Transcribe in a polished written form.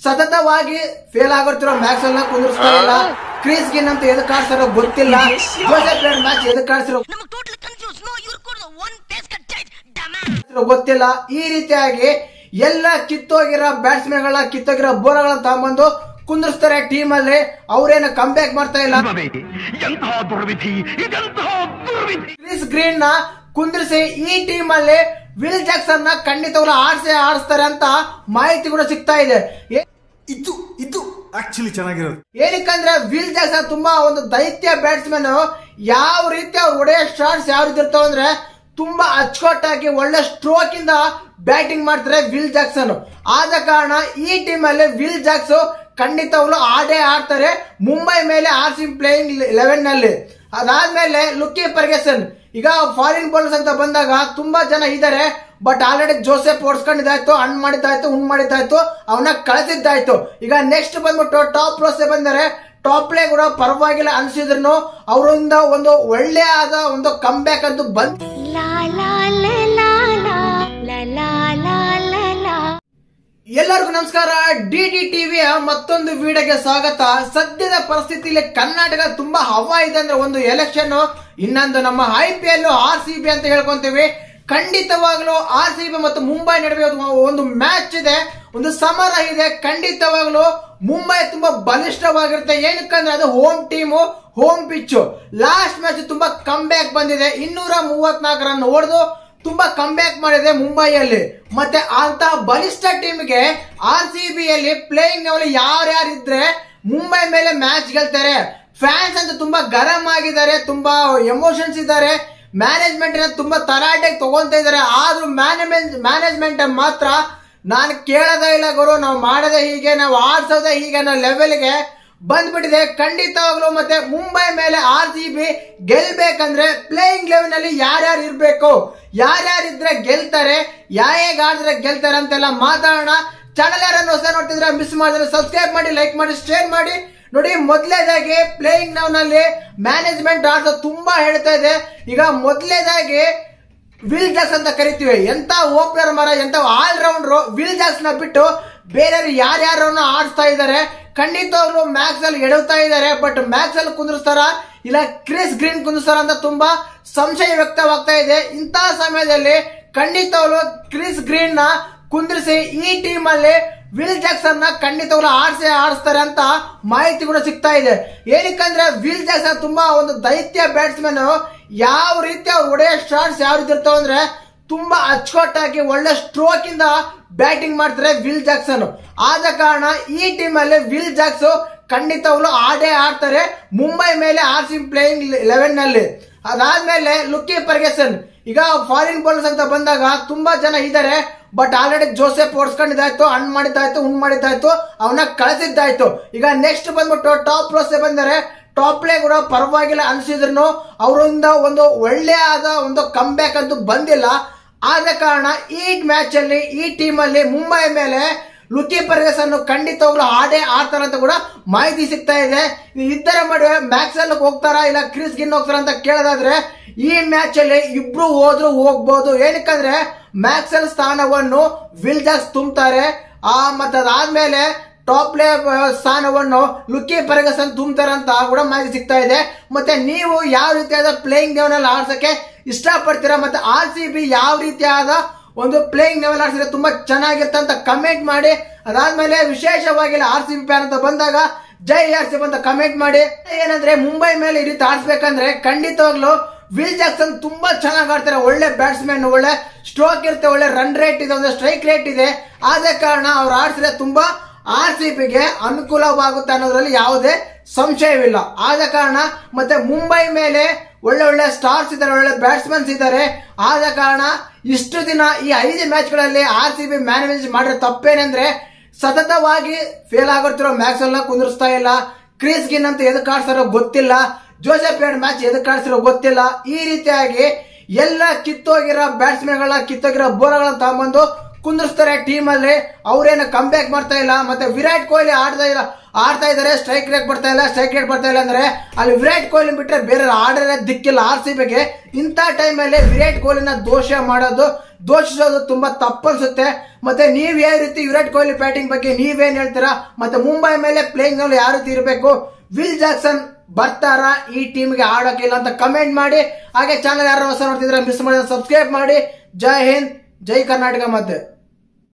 ಸತತವಾಗಿ fail ಆಗಿರ್ತಿರೋ Maxwell ನ ಕುಂದಿರ್ಸ್ತಾ ಇಲ್ಲ. ಕ್ರೀಸ್ ಗಿನ್ ಅಂತ ಎದಕ್ಕೆ ಆಡ್ತಾರೋ ಗೊತ್ತಿಲ್ಲ. ಜೋಸೆಫ್ ಮ್ಯಾಚ್ ಎದಕ್ಕೆ ಆಡ್ತಿರೋ ಗೊತ್ತಿಲ್ಲ. ಈ ರೀತಿಯಾಗಿ ಎಲ್ಲ ಕಿತ್ತೋಗಿರೋ ಬ್ಯಾಟ್ಸ್ಮನ್ ಗಳ ಕಿತ್ತೋಗಿರೋ ಬೋರ್ಗಳನ್ನ ತಗೊಂಡ್ಬಂದು ಕುಂದಿರ್ಸ್ತಾರೆ ಟೀಮ್ ಅಲ್ಲಿ. ಅವ್ರೇನು ಕಮ್ ಬ್ಯಾಕ್ ಮಾಡ್ತಾ ಇಲ್ಲ. ಕ್ರಿಸ್ ಗ್ರೀನ್ ನ ಕುಂದಿರಿಸಿ ಈ ಟೀಮ್ ಅಲ್ಲಿ ವಿಲ್ ಜಾಕ್ಸನ್ ನ ಖಂಡಿತವಾಗ್ಲೂ ಆಡಿಸ್ತಾರೆ ಅಂತ ಮಾಹಿತಿ ಕೂಡ ಸಿಗ್ತಾ ಇದೆ. ಇದು ಆಕ್ಚುಲಿ ಚೆನ್ನಾಗಿರೋದು ಏನಕ್ಕಂದ್ರೆ ವಿಲ್ ಜಾಕ್ಸನ್ ತುಂಬಾ ಒಂದು ದೈತ್ಯ ಬ್ಯಾಟ್ಸ್ಮನ್. ಯಾವ ರೀತಿ ಅವ್ರು ಹೊಡೆಯೋ ಶಾಟ್ಸ್ ಯಾವ ರೀತಿ ಇರ್ತಾವ ಅಂದ್ರೆ ತುಂಬಾ ಅಚ್ಚುಕಟ್ಟಾಗಿ ಒಳ್ಳೆ ಸ್ಟ್ರೋಕ್ ಇಂದ ಬ್ಯಾಟಿಂಗ್ ಮಾಡ್ತಾರೆ ವಿಲ್ ಜಾಕ್ಸನ್. ಆದ ಕಾರಣ ಈ ಟೀಮ್ ಅಲ್ಲಿ ವಿಲ್ ಜಾಕ್ಸ್ ಖಂಡಿತವಾಗ್ಲೂ ಆಡ್ತಾರೆ ಮುಂಬೈ ಮೇಲೆ RCB ಪ್ಲೇಯಿಂಗ್ 11 ನಲ್ಲಿ. ಅದಾದ್ಮೇಲೆ ಲುಕಿ ಫರ್ಗ್ಯೂಸನ್. ಈಗ ಫಾರಿನ್ ಬೌಲರ್ಸ್ ಅಂತ ಬಂದಾಗ ತುಂಬಾ ಜನ ಇದಾರೆ. ಬಟ್ ಆಲ್ರೆಡಿ ಜೋಸೆಫ್ ಓಡಿಸ್ಕೊಂಡಿದ್ದಾಯ್ತು, ಹಣ್ಣು ಮಾಡಿದ್ದಾಯ್ತು, ಹುಣ್ಣು ಮಾಡಿದ್ದಾಯ್ತು, ಅವನ್ನ ಕಳಿಸಿದ್ದಾಯ್ತು. ಈಗ ನೆಕ್ಸ್ಟ್ ಬಂದ್ಬಿಟ್ಟು ಟಾಪ್ ಪ್ಲೇಸ್ ಬಂದರೆ ಟಾಪ್ ಪ್ಲೇ ಕೂಡ ಪರವಾಗಿಲ್ಲ ಅನ್ಸಿದ್ರು ಅವರಿಂದ ಒಂದು ಒಳ್ಳೆಯಾದ ಒಂದು ಕಮ್ ಬ್ಯಾಕ್ ಅಂತೂ ಬಂತು. ಎಲ್ಲರಿಗೂ ನಮಸ್ಕಾರ. ಡಿಡಿ ಟಿವಿಯ ಮತ್ತೊಂದು ವಿಡಿಯೋಗೆ ಸ್ವಾಗತ. ಸದ್ಯದ ಪರಿಸ್ಥಿತಿಯಲ್ಲಿ ಕರ್ನಾಟಕ ತುಂಬಾ ಹವಾ ಇದೆ ಅಂದ್ರೆ ಒಂದು ಎಲೆಕ್ಷನ್, ಇನ್ನೊಂದು ನಮ್ಮ IPL RCB ಅಂತ ಹೇಳ್ಕೊಂತೀವಿ. ಖಂಡಿತವಾಗ್ಲೂ RCB ಮತ್ತು ಮುಂಬೈ ನಡುವೆ ಒಂದು ಮ್ಯಾಚ್ ಇದೆ, ಒಂದು ಸಮರ ಇದೆ. ಖಂಡಿತವಾಗ್ಲೂ ಮುಂಬೈ ತುಂಬಾ ಬಲಿಷ್ಠವಾಗಿರುತ್ತೆ. ಏನಕ್ಕಂದ್ರೆ ಅದು home team, home pitch. Last match ತುಂಬಾ ಕಮ್ ಬ್ಯಾಕ್ ಬಂದಿದೆ. 234 ರನ್ ಹೊಡೆದು ತುಂಬಾ ಕಮ್ ಬ್ಯಾಕ್ ಮಾಡಿದೆ ಮುಂಬೈಯಲ್ಲಿ. ಮತ್ತೆ ಅಂತ ಬಲಿಷ್ಠ ಟೀಮ್ಗೆ RCB ಯಲ್ಲಿ ಪ್ಲೇಯಿಂಗ್ ನಲ್ಲಿ ಯಾರ್ಯಾರಿದ್ರೆ ಮುಂಬೈ ಮೇಲೆ ಮ್ಯಾಚ್ ಗೆಲ್ತಾರೆ. ಫ್ಯಾನ್ಸ್ ಅಂತ ತುಂಬಾ ಗರಂ ಆಗಿದ್ದಾರೆ, ತುಂಬಾ ಎಮೋಷನ್ಸ್ ಇದ್ದಾರೆ. ಮ್ಯಾನೇಜ್ಮೆಂಟ್ ತುಂಬಾ ತರಾಟೆಗೆ ತಗೊಂತ ಇದಾರೆ. ಆದ್ರೂ ಮ್ಯಾನೇಜ್ಮೆಂಟ್ ಮಾತ್ರ ನಾನು ಕೇಳೋದೇ ಇಲ್ಲ ಗುರು, ನಾವು ಮಾಡೋದೇ ಹೀಗೆ, ನಾವು ಆಡ್ಸೋದೇ ಹೀಗೆ ಅನ್ನೋ ಲೆವೆಲ್ಗೆ ಬಂದ್ಬಿಟ್ಟಿದೆ. ಖಂಡಿತವಾಗ್ಲು ಮತ್ತೆ ಮುಂಬೈ ಮೇಲೆ RCB ಗೆಲ್ಬೇಕಂದ್ರೆ ಪ್ಲೇಯಿಂಗ್ ಲೆವೆಲ್ ನಲ್ಲಿ ಯಾರ್ಯಾರು ಇರ್ಬೇಕು, ಯಾರ್ಯಾರಿದ್ರೆ ಗೆಲ್ತಾರೆ, ಹೇಗೆ ಆಡಿದ್ರೆ ಗೆಲ್ತಾರೆ ಅಂತೆಲ್ಲ ಮಾತಾಡೋಣ. ಚಾನಲ್ ಯಾರನ್ನು ಹೊಸ ನೋಡ್ತಿದ್ರೆ ಮಿಸ್ ಮಾಡಿದ್ರೆ ಸಬ್ಸ್ಕ್ರೈಬ್ ಮಾಡಿ, ಲೈಕ್ ಮಾಡಿ, ಶೇರ್ ಮಾಡಿ. ನೋಡಿ, ಮೊದಲೇದಾಗಿ ಪ್ಲೇಯಿಂಗ್ ನೌ ನಲ್ಲಿ ಮ್ಯಾನೇಜ್ಮೆಂಟ್ ಆಡ್ಸೋದು ತುಂಬಾ ಹೇಳ್ತಾ ಇದೆ. ಈಗ ಮೊದಲೇದಾಗಿ ವಿಲ್ ಜಾಕ್ಸ್ ಅಂತ ಕರಿತೀವಿ, ಎಂತ ಓಪನರ್ ಮರ, ಎಂತ ಆಲ್ ರೌಂಡರ್. ವಿಲ್ ಜಾಕ್ಸ್ ನ ಬಿಟ್ಟು ಬೇರೆ ಯಾರ್ಯಾರನ್ನ ಆಡಿಸ್ತಾ ಇದ್ದಾರೆ. ಖಂಡಿತವಾಗ್ಲೂ ಮ್ಯಾಕ್ಸ್ವೆಲ್ ಎಡುತ್ತಾ ಇದ್ದಾರೆ. ಬಟ್ ಮ್ಯಾಕ್ಸ್ವೆಲ್ ಕುಂದಿರ್ಸ್ತಾರ ಇಲ್ಲ ಕ್ರಿಸ್ ಗ್ರೀನ್ ಕುಂದಿರ್ಸ್ತಾರ ಅಂತ ತುಂಬಾ ಸಂಶಯ ವ್ಯಕ್ತವಾಗ್ತಾ ಇದೆ. ಇಂತಹ ಸಮಯದಲ್ಲಿ ಖಂಡಿತವಾಗ್ಲೂ ಕ್ರಿಸ್ ಗ್ರೀನ್ ನ ಕುಂದಿರಿಸಿ ಈ ಟೀಮ್ ಅಲ್ಲಿ ವಿಲ್ ಜಾಕ್ಸನ್ ನ ಖಂಡಿತವಾಗ್ಲೂ ಆಡಿಸ್ತಾರೆ ಅಂತ ಮಾಹಿತಿ ಕೂಡ ಸಿಗ್ತಾ ಇದೆ. ಏನಕ್ಕಂದ್ರೆ ವಿಲ್ ಜಾಕ್ಸನ್ ತುಂಬಾ ಒಂದು ದೈತ್ಯ ಬ್ಯಾಟ್ಸ್ಮನ್. ಯಾವ ರೀತಿ ಅವ್ರು ಹೊಡೆಯೋ ಶಾಟ್ಸ್ ಯಾವ ರೀತಿ ಇರ್ತಾವ ಅಂದ್ರೆ ತುಂಬಾ ಅಚ್ಚುಕಟ್ಟಾಗಿ ಒಳ್ಳೆ ಸ್ಟ್ರೋಕ್ ಇಂದ ಬ್ಯಾಟಿಂಗ್ ಮಾಡ್ತಾರೆ ವಿಲ್ ಜಾಕ್ಸನ್. ಆದ ಕಾರಣ ಈ ಟೀಮ್ ಅಲ್ಲಿ ವಿಲ್ ಜಾಕ್ಸ್ ಖಂಡಿತವಾಗ್ಲೂ ಆಡ್ತಾರೆ ಮುಂಬೈ ಮೇಲೆ RCB ಪ್ಲೇಯಿಂಗ್ 11 ನಲ್ಲಿ. ಅದಾದ್ಮೇಲೆ ಲುಕಿ ಫರ್ಗ್ಯೂಸನ್. ಈಗ ಫಾರಿನ್ ಬೌಲರ್ಸ್ ಅಂತ ಬಂದಾಗ ತುಂಬಾ ಜನ ಇದಾರೆ. ಬಟ್ ಆಲ್ರೆಡಿ ಜೋಸೆಫ್ ಓಡಿಸ್ಕೊಂಡಿದ್ದಾಯ್ತು, ಹಣ್ಣು ಮಾಡಿದ್ದಾಯ್ತು, ಹುಣ್ಣು ಮಾಡಿದ್ದಾಯ್ತು, ಅವನ್ನ ಕಳಿಸಿದ್ದಾಯ್ತು. ಈಗ ನೆಕ್ಸ್ಟ್ ಬಂದ್ಬಿಟ್ಟು ಟಾಪ್ ಪ್ಲೇಸ್ ಬಂದರೆ ಟಾಪ್ ಪ್ಲೇ ಕೂಡ ಪರವಾಗಿಲ್ಲ ಅನ್ಸಿದ್ರು ಅವರಿಂದ ಒಂದು ಒಳ್ಳೆಯಾದ ಒಂದು ಕಮ್ ಬ್ಯಾಕ್ ಅಂತೂ ಬಂದಿಲ್ಲ. ಆದ ಕಾರಣ ಈ ಮ್ಯಾಚ್ ಅಲ್ಲಿ ಈ ಟೀಮ್ ಅಲ್ಲಿ ಮುಂಬೈ ಮೇಲೆ ಲುಕಿ ಫರ್ಗ್ಯೂಸನ್ ಖಂಡಿತವಾಗ್ಲೂ ಆಡ್ತಾರ ಅಂತ ಕೂಡ ಮಾಹಿತಿ ಸಿಗ್ತಾ ಇದೆ. ಇದ್ದರ ಮಾಡುವೆ ಮ್ಯಾಕ್ಸ್ವೆಲ್ ಹೋಗ್ತಾರಾ ಇಲ್ಲ ಕ್ರಿಸ್ ಗಿನ್ ಹೋಗ್ತಾರ ಅಂತ ಕೇಳೋದಾದ್ರೆ ಈ ಮ್ಯಾಚ್ ಅಲ್ಲಿ ಇಬ್ರು ಹೋದ್ರು ಹೋಗ್ಬೋದು. ಏನಕ್ಕಂದ್ರೆ ಮ್ಯಾಕ್ಸ್ವೆಲ್ ಸ್ಥಾನವನ್ನು ವಿಲ್ ಜಾಕ್ಸ್ ತುಂಬ್ತಾರೆ. ಮತ್ತೆ ಅದಾದ್ಮೇಲೆ ಟಾಪ್ ಪ್ಲೇ ಸ್ಥಾನವನ್ನು ಲುಕಿ ಫರ್ಗ್ಯೂಸನ್ ತುಂಬ್ತಾರೆ ಅಂತ ಕೂಡ ಮಾಹಿತಿ ಸಿಗ್ತಾ ಇದೆ. ಮತ್ತೆ ನೀವು ಯಾವ ರೀತಿಯಾದ ಪ್ಲೇಯಿಂಗ್ ಲೆವೆಲ್ ಆಡ್ಸಕ್ಕೆ ಇಷ್ಟಪಡ್ತೀರಾ, ಮತ್ತೆ RCB ಯಾವ ರೀತಿಯಾದ ಒಂದು ಪ್ಲೇಯಿಂಗ್ ಲೆವೆಲ್ ಆಡ್ಸಿದ್ರೆ ತುಂಬಾ ಚೆನ್ನಾಗಿರುತ್ತೆ ಅಂತ ಕಮೆಂಟ್ ಮಾಡಿ. ಅದಾದ್ಮೇಲೆ ವಿಶೇಷವಾಗಿ RCB ಫ್ಯಾನ್ ಅಂತ ಬಂದಾಗ ಜೈ RCB ಅಂತ ಕಮೆಂಟ್ ಮಾಡಿ. ಏನಂದ್ರೆ ಮುಂಬೈ ಮೇಲೆ ಈ ರೀತಿ ಆಡ್ಸ್ಬೇಕಂದ್ರೆ ಖಂಡಿತವಾಗ್ಲು ವಿಲ್ ಜಾಕ್ಸನ್ ತುಂಬಾ ಚೆನ್ನಾಗಿ ಆಡ್ತಾರೆ. ಒಳ್ಳೆ ಬ್ಯಾಟ್ಸ್ಮನ್, ಒಳ್ಳೆ ಸ್ಟ್ರೋಕ್ ಇರುತ್ತೆ, ಒಳ್ಳೆ ರನ್ ರೇಟ್ ಇದೆ, ಒಂದು ಸ್ಟ್ರೈಕ್ ರೇಟ್ ಇದೆ. ಆದ ಕಾರಣ ಅವ್ರು ಆಡ್ಸಿದ್ರೆ ತುಂಬಾ RCB ಗೆ ಅನುಕೂಲವಾಗುತ್ತೆ ಅನ್ನೋದ್ರಲ್ಲಿ ಯಾವುದೇ ಸಂಶಯವಿಲ್ಲ. ಆದ ಕಾರಣ ಮತ್ತೆ ಮುಂಬೈ ಮೇಲೆ ಒಳ್ಳೆ ಸ್ಟಾರ್ಸ್ ಇದ್ದಾರೆ, ಒಳ್ಳೆ ಬ್ಯಾಟ್ಸ್ಮನ್ಸ್ ಇದ್ದಾರೆ. ಆದ ಕಾರಣ ಇಷ್ಟು ದಿನ ಈ 5 ಮ್ಯಾಚ್ ಗಳಲ್ಲಿ RCB ಮ್ಯಾನೇಜ್ ಮಾಡಿರೋ ತಪ್ಪೇನೆಂದ್ರೆ ಸತತವಾಗಿ ಫೇಲ್ ಆಗಿರ್ತಿರೋ ಮ್ಯಾಕ್ಸ್ವೆಲ್ ನ ಕುಂದಿರ್ಸ್ತಾ ಇಲ್ಲ. ಕ್ರಿಸ್ ಗಿನ್ ಅಂತ ಎದಕ್ಕೆ ಆಡ್ತಾರೋ ಗೊತ್ತಿಲ್ಲ. ಜೋಸೆಫ್ ಮ್ಯಾಚ್ ಎದಕ್ಕೆ ಆಡ್ಸಿರೋ ಗೊತ್ತಿಲ್ಲ. ಈ ರೀತಿಯಾಗಿ ಎಲ್ಲ ಕಿತ್ತೋಗಿರೋ ಬ್ಯಾಟ್ಸ್ಮನ್ ಗಳ ಕಿತ್ತೋಗಿರೋ ಬೋರ್ಗಳನ್ನ ತಗೊಂಡ್ಬಂದು ಕುಂದಿರ್ಸ್ತಾರೆ ಟೀಮ್ ಅಲ್ಲಿ. ಅವ್ರೇನು ಕಮ್ ಬ್ಯಾಕ್ ಮಾಡ್ತಾ ಇಲ್ಲ. ಮತ್ತೆ ವಿರಾಟ್ ಕೊಹ್ಲಿ ಆಡ್ತಾ ಇದಾರೆ, ಸ್ಟ್ರೈಕ್ ರೇಟ್ ಬರ್ತಾ ಇಲ್ಲ ಅಂದ್ರೆ ಅಲ್ಲಿ ವಿರಾಟ್ ಕೊಹ್ಲಿ ಬಿಟ್ರೆ ಬೇರೆ ಆಡೋದೇ ದಿಕ್ಕಿಲ್ಲ RCBಗೆ. ಇಂಥ ಟೈಮ್ ಅಲ್ಲಿ ವಿರಾಟ್ ಕೊಹ್ಲಿನ ದೋಷಿಸೋದು ತುಂಬಾ ತಪ್ಪನ್ಸುತ್ತೆ. ಮತ್ತೆ ನೀವ್ ಯಾವ ರೀತಿ ವಿರಾಟ್ ಕೊಹ್ಲಿ ಬ್ಯಾಟಿಂಗ್ ಬಗ್ಗೆ ನೀವೇನ್ ಹೇಳ್ತೀರಾ? ಮತ್ತೆ ಮುಂಬೈ ಮೇಲೆ ಪ್ಲೇಯಿಂಗ್ ನಲ್ಲಿ ಯಾವ ರೀತಿ ಇರಬೇಕು? ವಿಲ್ ಜಾಕ್ಸನ್ ಬರ್ತಾರಾ ಈ ಟೀಮ್ಗೆ ಆಡೋಕಿಲ್ಲ ಅಂತ ಕಮೆಂಟ್ ಮಾಡಿ. ಹಾಗೆ ಚಾನಲ್ ಯಾರು ಹೊಸ ನೋಡ್ತಿದ್ರೆ ಮಿಸ್ ಮಾಡಿದ್ರೆ ಸಬ್ಸ್ಕ್ರೈಬ್ ಮಾಡಿ. ಜೈ ಹಿಂದ್, ಜೈ ಕರ್ನಾಟಕ. ಮತ್ತೆ